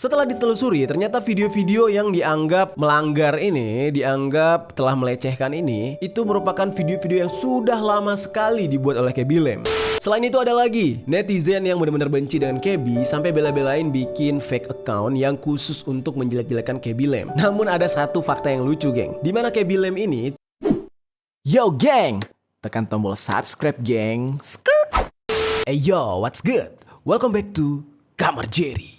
Setelah ditelusuri, ternyata video-video yang dianggap melanggar ini, dianggap telah melecehkan ini, itu merupakan video-video yang sudah lama sekali dibuat oleh Keby Lem. Selain itu ada lagi netizen yang benar-benar benci dengan Keby sampai bela-belain bikin fake account yang khusus untuk menjelek-jelekan Keby Lem. Namun ada satu fakta yang lucu, geng, dimana Keby Lem ini, yo geng, tekan tombol subscribe, geng. Hey yo, what's good? Welcome back to Kamar Jerry.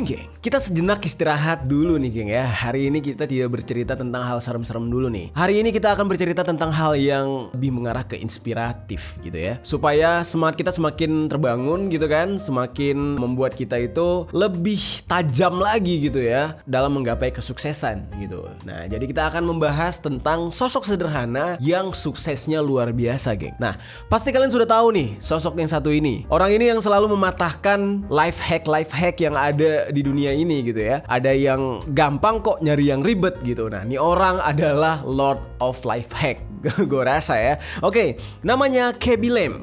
Geng, kita sejenak istirahat dulu nih, geng ya. Hari ini kita tidak bercerita tentang hal serem-serem dulu nih. Hari ini kita akan bercerita tentang hal yang lebih mengarah ke inspiratif gitu ya. Supaya semangat kita semakin terbangun gitu kan, semakin membuat kita itu lebih tajam lagi gitu ya dalam menggapai kesuksesan gitu. Nah, jadi kita akan membahas tentang sosok sederhana yang suksesnya luar biasa, geng. Nah, pasti kalian sudah tahu nih sosok yang satu ini. Orang ini yang selalu mematahkan life hack yang ada di dunia ini gitu ya. Ada yang gampang kok nyari yang ribet gitu. Nah, ini orang adalah Lord of Life Hack. Gue rasa ya. Oke, namanya Keby Lem.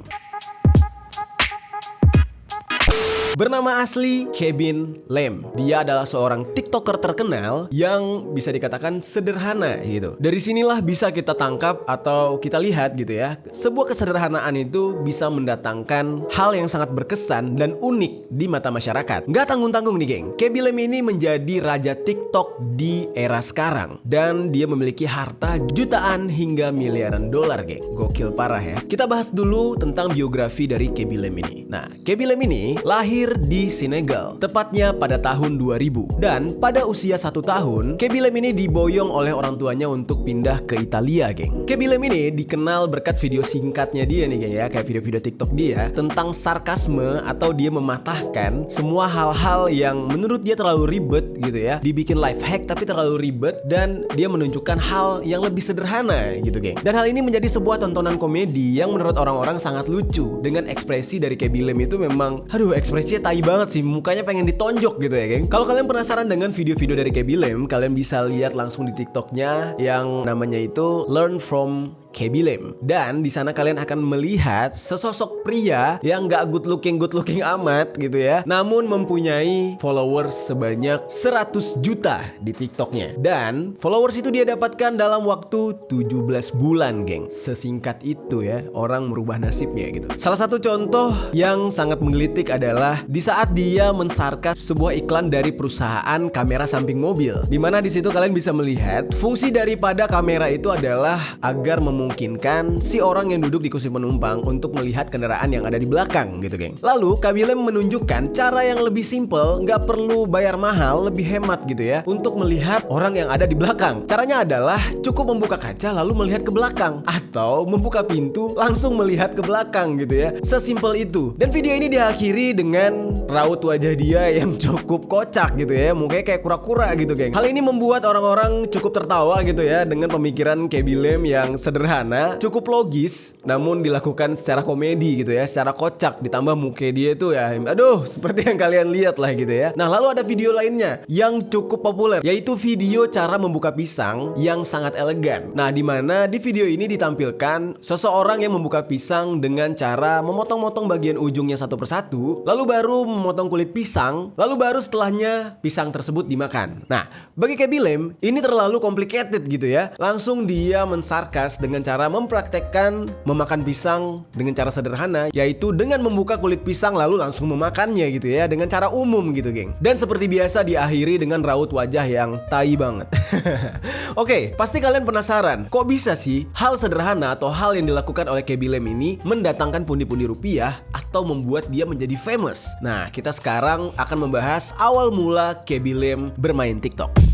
Bernama asli Keby Lem. Dia adalah seorang TikToker terkenal yang bisa dikatakan sederhana gitu. Dari sinilah bisa kita tangkap atau kita lihat gitu ya. Sebuah kesederhanaan itu bisa mendatangkan hal yang sangat berkesan dan unik di mata masyarakat. Nggak tanggung-tanggung nih, geng. Keby Lem ini menjadi raja TikTok di era sekarang. Dan dia memiliki harta jutaan hingga miliaran dolar, geng. Gokil parah ya. Kita bahas dulu tentang biografi dari Keby Lem ini. Nah, Keby Lem ini lahir di Senegal, tepatnya pada tahun 2000. Dan pada usia 1 tahun, Keby Lem ini diboyong oleh orang tuanya untuk pindah ke Italia, geng. Keby Lem ini dikenal berkat video singkatnya dia nih, geng ya, kayak video-video TikTok dia tentang sarkasme atau dia mematahkan semua hal-hal yang menurut dia terlalu ribet gitu ya. Dibikin life hack tapi terlalu ribet dan dia menunjukkan hal yang lebih sederhana gitu, geng. Dan hal ini menjadi sebuah tontonan komedi yang menurut orang-orang sangat lucu. Dengan ekspresi dari Keby Lem itu memang, aduh, ekspresinya tai banget sih, mukanya pengen ditonjok gitu ya, geng. Kalau kalian penasaran dengan video-video dari Keby Lem, kalian bisa lihat langsung di TikToknya yang namanya itu Learn from Keby Lem. Dan di sana kalian akan melihat sesosok pria yang gak good looking amat gitu ya, namun mempunyai followers sebanyak 100 juta di TikToknya. Dan followers itu dia dapatkan dalam waktu 17 bulan, geng. Sesingkat itu ya orang merubah nasibnya gitu. Salah satu contoh yang sangat menggelitik adalah di saat dia mensarkas sebuah iklan dari perusahaan kamera samping mobil, dimana di situ kalian bisa melihat fungsi daripada kamera itu adalah agar memungkinkan si orang yang duduk di kursi penumpang untuk melihat kendaraan yang ada di belakang gitu, geng. Lalu Keby Lem menunjukkan cara yang lebih simple, nggak perlu bayar mahal, lebih hemat gitu ya, untuk melihat orang yang ada di belakang. Caranya adalah cukup membuka kaca lalu melihat ke belakang, atau membuka pintu langsung melihat ke belakang gitu ya. Sesimpel itu. Dan video ini diakhiri dengan raut wajah dia yang cukup kocak gitu ya, mukanya kayak kura-kura gitu, geng. Hal ini membuat orang-orang cukup tertawa gitu ya dengan pemikiran Keby Lem yang sederhana, cukup logis, namun dilakukan secara komedi gitu ya, secara kocak, ditambah muka dia itu ya, aduh, seperti yang kalian lihat lah gitu ya. Nah, lalu ada video lainnya yang cukup populer, yaitu video cara membuka pisang yang sangat elegan. Nah, dimana di video ini ditampilkan seseorang yang membuka pisang dengan cara memotong-motong bagian ujungnya satu persatu, lalu baru memotong kulit pisang, lalu baru setelahnya pisang tersebut dimakan. Nah, bagi Keby Lem ini terlalu complicated gitu ya. Langsung dia mensarkas dengan cara mempraktekkan memakan pisang dengan cara sederhana, yaitu dengan membuka kulit pisang lalu langsung memakannya gitu ya, dengan cara umum gitu, geng. Dan seperti biasa diakhiri dengan raut wajah yang tai banget. Oke, pasti kalian penasaran, kok bisa sih hal sederhana atau hal yang dilakukan oleh Keby Lem ini mendatangkan pundi-pundi rupiah atau membuat dia menjadi famous? Nah, kita sekarang akan membahas awal mula Keby Lem bermain TikTok.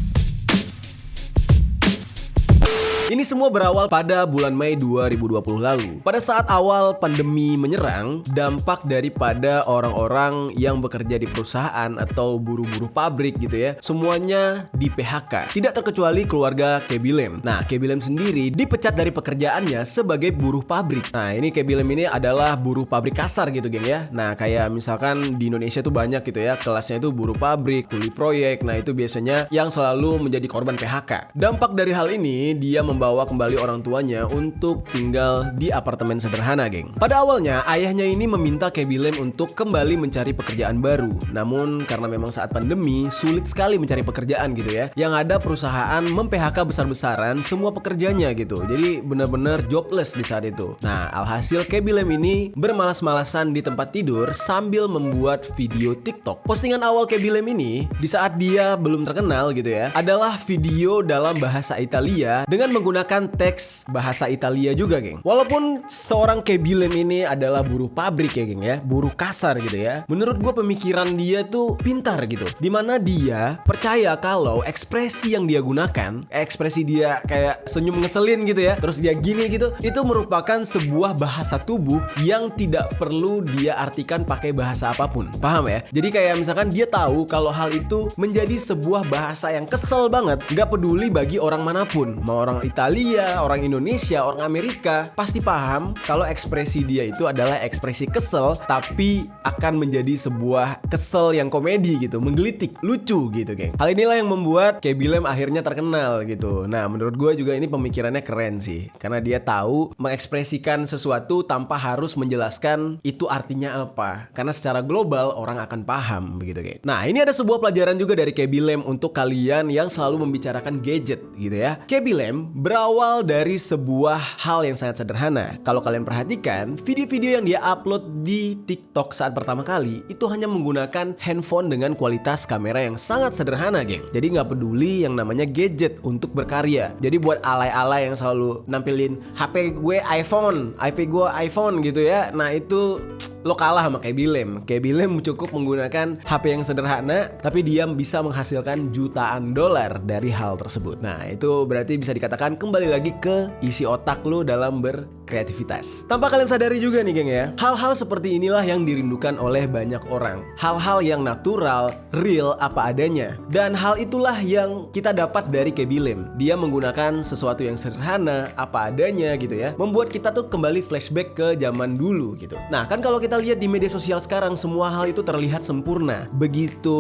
Ini semua berawal pada bulan Mei 2020 lalu. Pada saat awal pandemi menyerang, dampak daripada orang-orang yang bekerja di perusahaan atau buruh-buruh pabrik gitu ya, semuanya di PHK. Tidak terkecuali keluarga Keby Lem. Nah, Keby Lem sendiri dipecat dari pekerjaannya sebagai buruh pabrik. Nah, ini Keby Lem ini adalah buruh pabrik kasar gitu, geng ya. Nah, kayak misalkan di Indonesia tuh banyak gitu ya, kelasnya itu buruh pabrik, kuli proyek. Nah, itu biasanya yang selalu menjadi korban PHK. Dampak dari hal ini, dia membawa kembali orang tuanya untuk tinggal di apartemen sederhana, geng. Pada awalnya, ayahnya ini meminta Khaby Lame untuk kembali mencari pekerjaan baru. Namun karena memang saat pandemi, sulit sekali mencari pekerjaan gitu ya. Yang ada perusahaan mem-PHK besar-besaran semua pekerjanya gitu. Jadi benar-benar jobless di saat itu. Nah, alhasil Khaby Lame ini bermalas-malasan di tempat tidur sambil membuat video TikTok. Postingan awal Khaby Lame ini di saat dia belum terkenal gitu ya, adalah video dalam bahasa Italia dengan menggunakan teks bahasa Italia juga, geng. Walaupun seorang Khaby Lame ini adalah buruh pabrik ya, geng ya, buruh kasar gitu ya. Menurut gue pemikiran dia tuh pintar gitu. Dimana dia percaya kalau ekspresi yang dia gunakan, ekspresi dia kayak senyum ngeselin gitu ya, terus dia gini gitu, itu merupakan sebuah bahasa tubuh yang tidak perlu dia artikan pakai bahasa apapun. Paham ya? Jadi kayak misalkan dia tahu kalau hal itu menjadi sebuah bahasa yang kesel banget, nggak peduli bagi orang manapun, mau orang Italia, orang Indonesia, orang Amerika, pasti paham kalau ekspresi dia itu adalah ekspresi kesel, tapi akan menjadi sebuah kesel yang komedi gitu, menggelitik, lucu gitu, geng. Hal inilah yang membuat Khaby Lame akhirnya terkenal gitu. Nah, menurut gue juga ini pemikirannya keren sih, karena dia tahu mengekspresikan sesuatu tanpa harus menjelaskan itu artinya apa, karena secara global orang akan paham begitu, geng. Nah, ini ada sebuah pelajaran juga dari Khaby Lame untuk kalian yang selalu membicarakan gadget gitu ya. Khaby Lame berawal dari sebuah hal yang sangat sederhana. Kalau kalian perhatikan, video-video yang dia upload di TikTok saat pertama kali itu hanya menggunakan handphone dengan kualitas kamera yang sangat sederhana, geng. Jadi nggak peduli yang namanya gadget untuk berkarya. Jadi buat alay-alay yang selalu nampilin HP gue iPhone gitu ya. Nah, itu lo kalah sama Khaby Lame. Khaby Lame cukup menggunakan HP yang sederhana, tapi dia bisa menghasilkan jutaan dolar dari hal tersebut. Nah, itu berarti bisa dikatakan kembali lagi ke isi otak lo dalam berkreativitas. Tanpa kalian sadari juga nih, geng ya, hal-hal seperti inilah yang dirindukan oleh banyak orang. Hal-hal yang natural, real, apa adanya. Dan hal itulah yang kita dapat dari Khaby Lame. Dia menggunakan sesuatu yang sederhana, apa adanya gitu ya, membuat kita tuh kembali flashback ke zaman dulu gitu. Nah, kan kalau kita lihat di media sosial sekarang, semua hal itu terlihat sempurna, begitu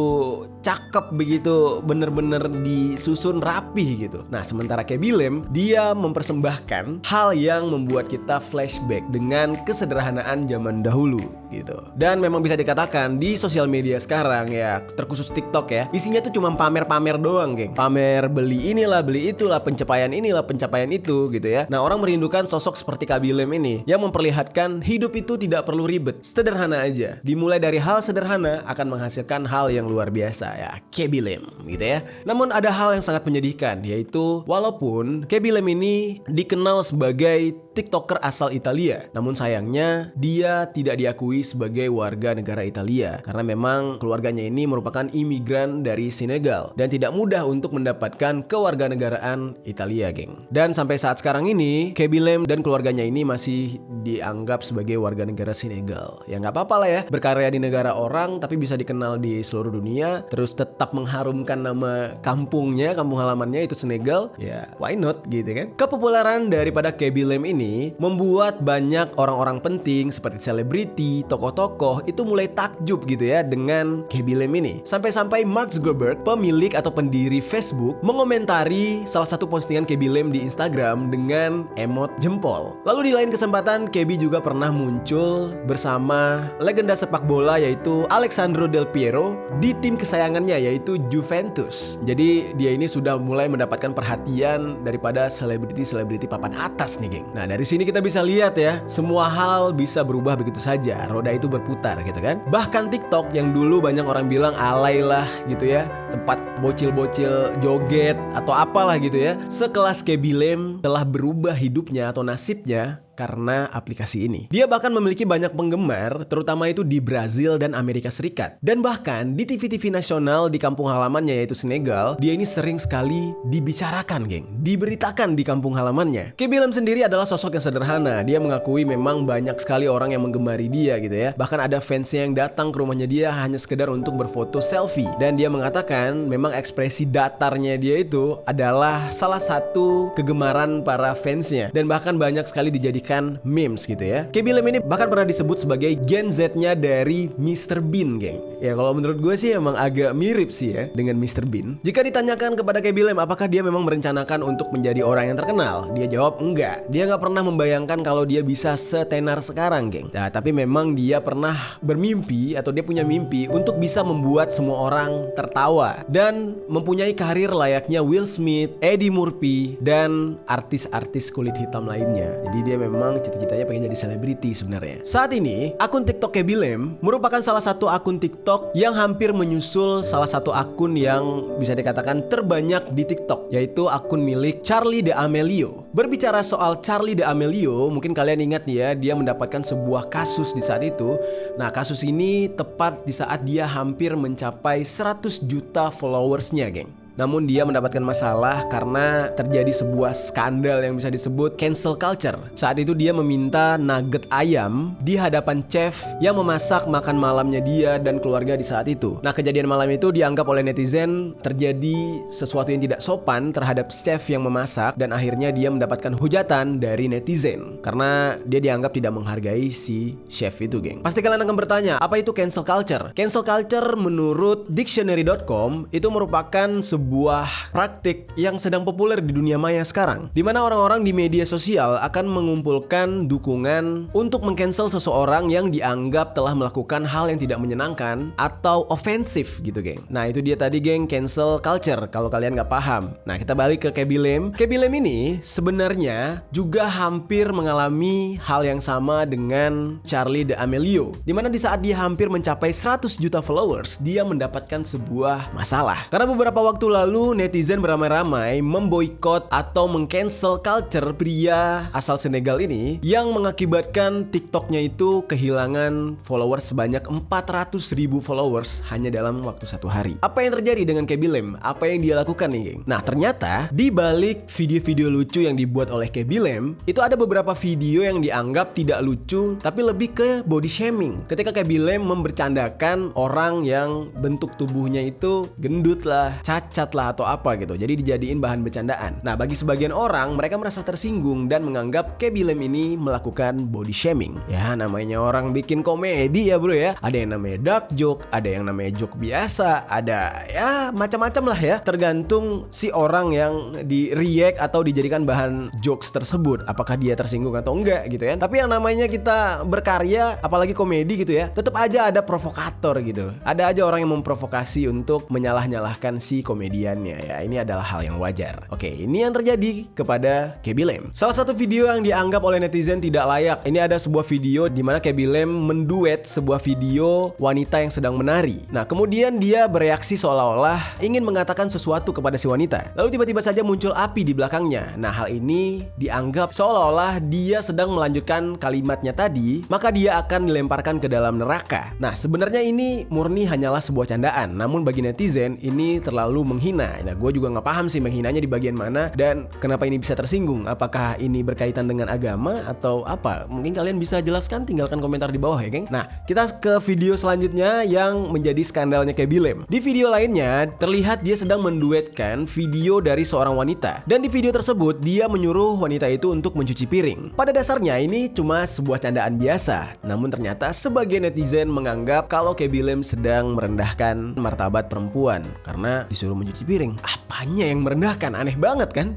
cakep, begitu bener-bener disusun rapi gitu. Nah, sementara Khaby Lame, dia mempersembahkan hal yang membuat kita flashback dengan kesederhanaan zaman dahulu gitu. Dan memang bisa dikatakan di sosial media sekarang ya, terkhusus TikTok ya, isinya tuh cuma pamer-pamer doang, geng. Pamer beli inilah, beli itulah, pencapaian inilah, pencapaian itu gitu ya. Nah, orang merindukan sosok seperti Khaby Lame ini yang memperlihatkan hidup itu tidak perlu ribet, sederhana aja. Dimulai dari hal sederhana akan menghasilkan hal yang luar biasa ya, Khaby Lame gitu ya. Namun ada hal yang sangat menyedihkan, yaitu walaupun Khaby Lame ini dikenal sebagai TikToker asal Italia, namun sayangnya dia tidak diakui sebagai warga negara Italia karena memang keluarganya ini merupakan imigran dari Senegal dan tidak mudah untuk mendapatkan kewarganegaraan Italia, geng. Dan sampai saat sekarang ini Khaby Lame dan keluarganya ini masih dianggap sebagai warga negara Senegal. Ya nggak apa-apa lah ya, berkarya di negara orang tapi bisa dikenal di seluruh dunia, terus tetap mengharumkan nama kampungnya, kampung halamannya itu Senegal. Ya why not gitu kan. Kepopuleran daripada Khaby Lame ini membuat banyak orang-orang penting seperti selebriti, tokoh-tokoh itu mulai takjub gitu ya dengan Khaby Lame ini. Sampai-sampai Mark Zuckerberg, pemilik atau pendiri Facebook, mengomentari salah satu postingan Khaby Lame di Instagram dengan emot jempol. Lalu di lain kesempatan, Khaby juga pernah muncul bersama legenda sepak bola yaitu Alessandro Del Piero di tim kesayangannya yaitu Juventus. Jadi dia ini sudah mulai mendapatkan perhatian daripada selebriti-selebriti papan atas nih, geng. Nah, dari sini kita bisa lihat ya, semua hal bisa berubah begitu saja, roda itu berputar gitu kan. Bahkan TikTok yang dulu banyak orang bilang alay lah gitu ya, tempat bocil-bocil joget atau apalah gitu ya, sekelas Khaby Lame telah berubah hidupnya atau nasibnya karena aplikasi ini. Dia bahkan memiliki banyak penggemar, terutama itu di Brazil dan Amerika Serikat. Dan bahkan di TV-TV nasional di kampung halamannya yaitu Senegal, dia ini sering sekali dibicarakan, geng. Diberitakan di kampung halamannya. Khaby Lame sendiri adalah sosok yang sederhana. Dia mengakui memang banyak sekali orang yang menggemari dia gitu ya. Bahkan ada fansnya yang datang ke rumahnya dia hanya sekedar untuk berfoto selfie. Dan dia mengatakan memang ekspresi datarnya dia itu adalah salah satu kegemaran para fansnya. Dan bahkan banyak sekali dijadikan menyampaikan memes gitu ya. Keby Lem ini bahkan pernah disebut sebagai Gen Z-nya dari Mr. Bean, geng. Ya kalau menurut gue sih emang agak mirip sih ya dengan Mr. Bean. Jika ditanyakan kepada Keby Lem apakah dia memang merencanakan untuk menjadi orang yang terkenal, dia jawab enggak. Dia nggak pernah membayangkan kalau dia bisa setenar sekarang, geng. Nah, tapi memang dia pernah bermimpi atau dia punya mimpi untuk bisa membuat semua orang tertawa dan mempunyai karir layaknya Will Smith, Eddie Murphy, dan artis-artis kulit hitam lainnya. Jadi dia memang cita-citanya pengen jadi selebriti sebenarnya. Saat ini, akun TikTok Keby Lem merupakan salah satu akun TikTok yang hampir menyusul salah satu akun yang bisa dikatakan terbanyak di TikTok, yaitu akun milik Charli D'Amelio. Berbicara soal Charli D'Amelio, mungkin kalian ingat ya, dia mendapatkan sebuah kasus di saat itu. Nah, kasus ini tepat di saat dia hampir mencapai 100 juta followersnya, geng. Namun dia mendapatkan masalah karena terjadi sebuah skandal yang bisa disebut cancel culture. Saat itu dia meminta nugget ayam di hadapan chef yang memasak makan malamnya dia dan keluarga di saat itu. Nah, kejadian malam itu dianggap oleh netizen terjadi sesuatu yang tidak sopan terhadap chef yang memasak, dan akhirnya dia mendapatkan hujatan dari netizen karena dia dianggap tidak menghargai si chef itu, geng. Pasti kalian akan bertanya, apa itu cancel culture? Cancel culture menurut dictionary.com itu merupakan sebuah praktik yang sedang populer di dunia maya sekarang, di mana orang-orang di media sosial akan mengumpulkan dukungan untuk meng-cancel seseorang yang dianggap telah melakukan hal yang tidak menyenangkan atau ofensif gitu, geng. Nah, itu dia tadi, geng, cancel culture kalau kalian nggak paham. Nah, kita balik ke Keby Lem. Keby Lem ini sebenarnya juga hampir mengalami hal yang sama dengan Charli D'Amelio, di mana di saat dia hampir mencapai 100 juta followers, dia mendapatkan sebuah masalah. Karena beberapa waktu lalu netizen beramai-ramai memboikot atau meng-cancel culture pria asal Senegal ini yang mengakibatkan TikToknya itu kehilangan followers sebanyak 400.000 followers hanya dalam waktu 1 hari. Apa yang terjadi dengan Keby Lem? Apa yang dia lakukan nih, geng? Nah, ternyata di balik video-video lucu yang dibuat oleh Keby Lem itu ada beberapa video yang dianggap tidak lucu tapi lebih ke body shaming. Ketika Keby Lem membercandakan orang yang bentuk tubuhnya itu gendut lah, cacat lah atau apa gitu, jadi dijadiin bahan bercandaan. Nah, bagi sebagian orang mereka merasa tersinggung dan menganggap Keby Lem ini melakukan body shaming. Ya, namanya orang bikin komedi ya bro ya, ada yang namanya dark joke, ada yang namanya joke biasa, ada ya macam-macam lah ya, tergantung si orang yang di react atau dijadikan bahan jokes tersebut, apakah dia tersinggung atau enggak gitu ya. Tapi yang namanya kita berkarya, apalagi komedi gitu ya, tetap aja ada provokator gitu, ada aja orang yang memprovokasi untuk menyalah-nyalahkan si komediannya. Ya, ini adalah hal yang wajar. Oke, ini yang terjadi kepada Keby Lem. Salah satu video yang dianggap oleh netizen tidak layak. Ini ada sebuah video di mana Keby Lem menduet sebuah video wanita yang sedang menari. Nah, kemudian dia bereaksi seolah-olah ingin mengatakan sesuatu kepada si wanita. Lalu tiba-tiba saja muncul api di belakangnya. Nah, hal ini dianggap seolah-olah dia sedang melanjutkan kalimatnya tadi, maka dia akan dilemparkan ke dalam neraka. Nah, sebenarnya ini murni hanyalah sebuah candaan. Namun bagi netizen ini terlalu menghina. Nah, gue juga nggak paham sih menghinanya di bagian mana dan kenapa ini bisa tersinggung. Apakah ini berkaitan dengan agama atau apa? Mungkin kalian bisa jelaskan, tinggalkan komentar di bawah ya, geng. Nah, kita ke video selanjutnya yang menjadi skandalnya Keby Lem. Di video lainnya terlihat dia sedang menduetkan video dari seorang wanita, dan di video tersebut dia menyuruh wanita itu untuk mencuci piring. Pada dasarnya ini cuma sebuah candaan biasa, namun ternyata sebagian netizen menganggap kalau Keby Lem sedang merendahkan martabat perempuan karena disuruh mencuci piring. Apanya yang merendahkan? Aneh banget kan?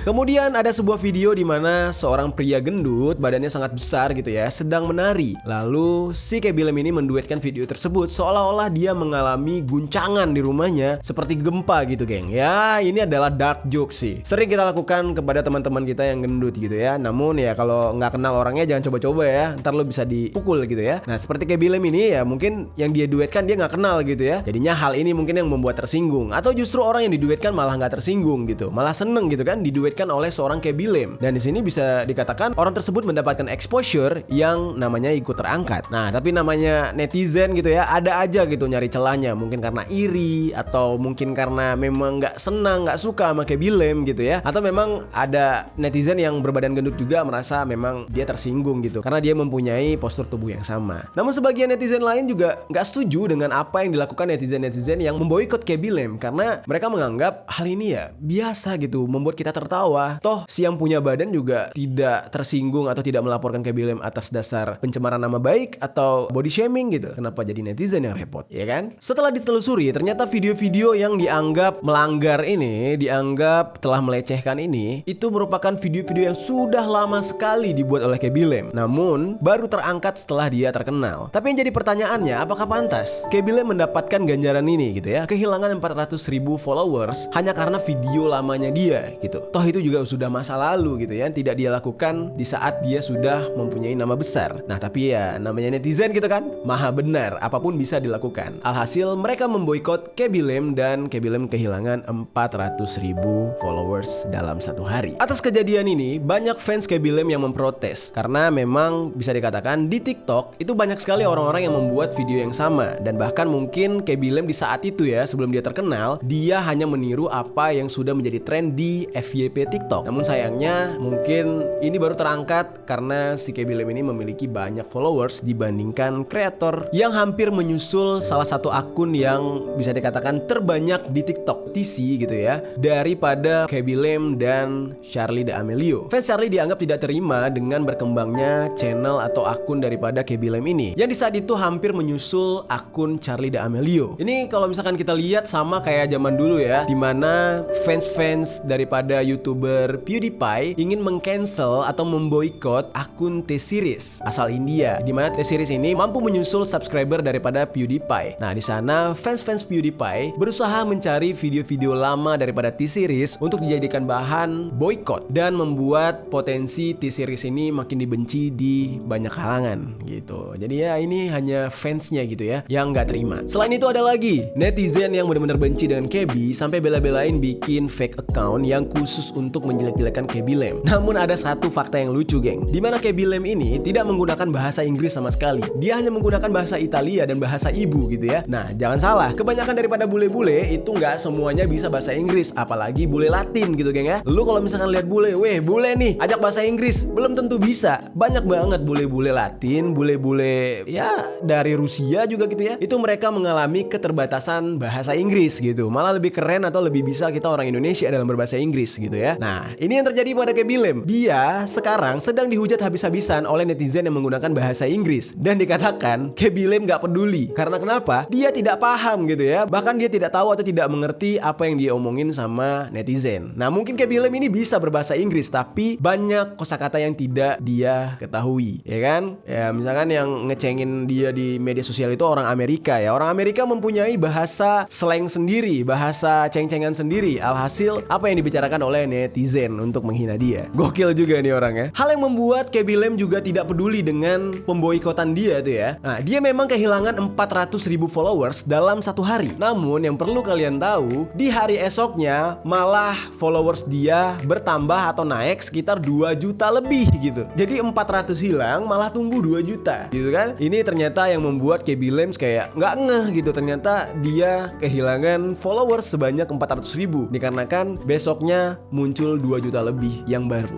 Kemudian ada sebuah video di mana seorang pria gendut, badannya sangat besar gitu ya, sedang menari. Lalu si Keby Lem ini menduetkan video tersebut seolah-olah dia mengalami guncangan di rumahnya seperti gempa gitu, geng. Ya, ini adalah dark joke sih. Sering kita lakukan kepada teman-teman kita yang gendut gitu ya. Namun ya kalau nggak kenal orangnya jangan coba-coba ya. Ntar lo bisa dipukul gitu ya. Nah, seperti Keby Lem ini ya mungkin yang dia duetkan dia nggak kenal gitu ya. Jadinya hal ini mungkin yang membuat tersinggung, atau justru orang yang diduetkan malah nggak tersinggung gitu, malah seneng gitu kan diduetkan oleh seorang Keby Lem. Dan di sini bisa dikatakan orang tersebut mendapatkan exposure yang namanya ikut terangkat. Nah, tapi namanya netizen gitu ya, ada aja gitu nyari celahnya, mungkin karena iri atau mungkin karena memang nggak senang, nggak suka sama Keby Lem gitu ya, atau memang ada netizen yang berbadan gendut juga merasa memang dia tersinggung gitu karena dia mempunyai postur tubuh yang sama. Namun sebagian netizen lain juga nggak setuju dengan apa yang dilakukan netizen-netizen yang memboikot Keby Lem, karena Karena mereka menganggap hal ini ya biasa gitu, membuat kita tertawa. Toh si yang punya badan juga tidak tersinggung atau tidak melaporkan Khaby Lame atas dasar pencemaran nama baik atau body shaming gitu. Kenapa jadi netizen yang repot, ya kan? Setelah ditelusuri, ternyata video-video yang dianggap melanggar ini, dianggap telah melecehkan ini, itu merupakan video-video yang sudah lama sekali dibuat oleh Khaby Lame, namun baru terangkat setelah dia terkenal. Tapi yang jadi pertanyaannya, apakah pantas Khaby Lame mendapatkan ganjaran ini gitu ya? Kehilangan 400.000 followers hanya karena video lamanya dia gitu. Toh itu juga sudah masa lalu gitu ya, tidak dia lakukan di saat dia sudah mempunyai nama besar. Nah tapi ya namanya netizen gitu kan, maha benar, apapun bisa dilakukan. Alhasil mereka memboikot Khaby Lame dan Khaby Lame kehilangan 400.000 followers dalam satu hari. Atas kejadian ini banyak fans Khaby Lame yang memprotes karena memang bisa dikatakan di TikTok itu banyak sekali orang-orang yang membuat video yang sama, dan bahkan mungkin Khaby Lame di saat itu ya, sebelum dia terkenal, dia hanya meniru apa yang sudah menjadi tren di FYP TikTok. Namun sayangnya mungkin ini baru terangkat karena si Khaby Lame ini memiliki banyak followers dibandingkan kreator yang hampir menyusul salah satu akun yang bisa dikatakan terbanyak di TikTok, TC gitu ya, daripada Khaby Lame dan Charli D'Amelio. Fans Charli dianggap tidak terima dengan berkembangnya channel atau akun daripada Khaby Lame ini, yang di saat itu hampir menyusul akun Charli D'Amelio. Ini kalau misalkan kita lihat sama kayak zaman dulu ya, dimana fans-fans daripada YouTuber PewDiePie ingin meng-cancel atau memboikot akun T-Series asal India, dimana T-Series ini mampu menyusul subscriber daripada PewDiePie. Nah di sana fans-fans PewDiePie berusaha mencari video-video lama daripada T-Series untuk dijadikan bahan boykot dan membuat potensi T-Series ini makin dibenci di banyak kalangan gitu. Jadi ya ini hanya fansnya gitu ya yang nggak terima. Selain itu ada lagi netizen yang benar-benar benci dengan Khaby sampai bela-belain bikin fake account yang khusus untuk menjelek-jelekan Khaby Lame. Namun ada satu fakta yang lucu geng, dimana Khaby Lame ini tidak menggunakan bahasa Inggris sama sekali. Dia hanya menggunakan bahasa Italia dan bahasa ibu gitu ya. Nah jangan salah, kebanyakan daripada bule-bule itu nggak semuanya bisa bahasa Inggris, apalagi bule Latin gitu geng ya. Lu kalau misalkan lihat bule, weh bule nih ajak bahasa Inggris, belum tentu bisa. Banyak banget bule-bule Latin, bule-bule ya dari Rusia juga gitu ya, itu mereka mengalami keterbatasan bahasa Inggris gitu. Malah lebih keren atau lebih bisa kita orang Indonesia dalam berbahasa Inggris gitu ya. Nah ini yang terjadi pada Khaby Lame. Dia sekarang sedang dihujat habis-habisan oleh netizen yang menggunakan bahasa Inggris, dan dikatakan Khaby Lame gak peduli. Karena kenapa? Dia tidak paham gitu ya, bahkan dia tidak tahu atau tidak mengerti apa yang dia omongin sama netizen. Nah mungkin Khaby Lame ini bisa berbahasa Inggris, tapi banyak kosakata yang tidak dia ketahui, ya kan? Ya misalkan yang ngecengin dia di media sosial itu orang Amerika ya. Orang Amerika mempunyai bahasa slang sendiri, bahasa ceng-cengan sendiri. Alhasil apa yang dibicarakan oleh netizen untuk menghina dia. Gokil juga nih orang ya. Hal yang membuat Khaby Lame juga tidak peduli dengan pemboikotan dia tuh ya. Nah dia memang kehilangan 400.000 followers dalam satu hari. Namun yang perlu kalian tahu, di hari esoknya malah followers dia bertambah atau naik sekitar 2 juta lebih gitu. Jadi 400 hilang malah tumbuh 2 juta gitu kan. Ini ternyata yang membuat Khaby Lame kayak nggak ngeh gitu. Ternyata dia kehilangan followers sebanyak 400.000 dikarenakan besoknya muncul 2 juta lebih yang baru.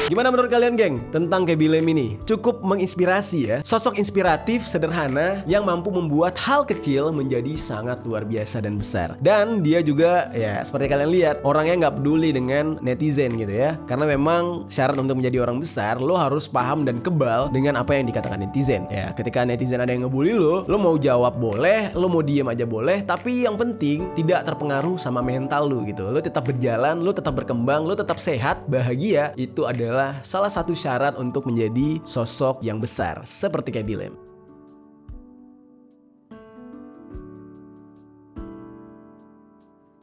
Gimana menurut kalian geng tentang Khaby Lame ini? Cukup menginspirasi ya. Sosok inspiratif, sederhana, yang mampu membuat hal kecil menjadi sangat luar biasa dan besar. Dan dia juga ya seperti kalian lihat, orangnya nggak peduli dengan netizen gitu ya. Karena memang syarat untuk menjadi orang besar, lo harus paham dan kebal dengan apa yang dikatakan netizen. Ya ketika netizen ada yang ngebully lo mau jawab boleh, lo mau diem aja boleh. Tapi yang penting tidak terpengaruh sama mental lo gitu. Lo tetap berjalan, lo tetap berkembang, lo tetap sehat, bahagia. Itu adalah salah satu syarat untuk menjadi sosok yang besar seperti Khaby Lame.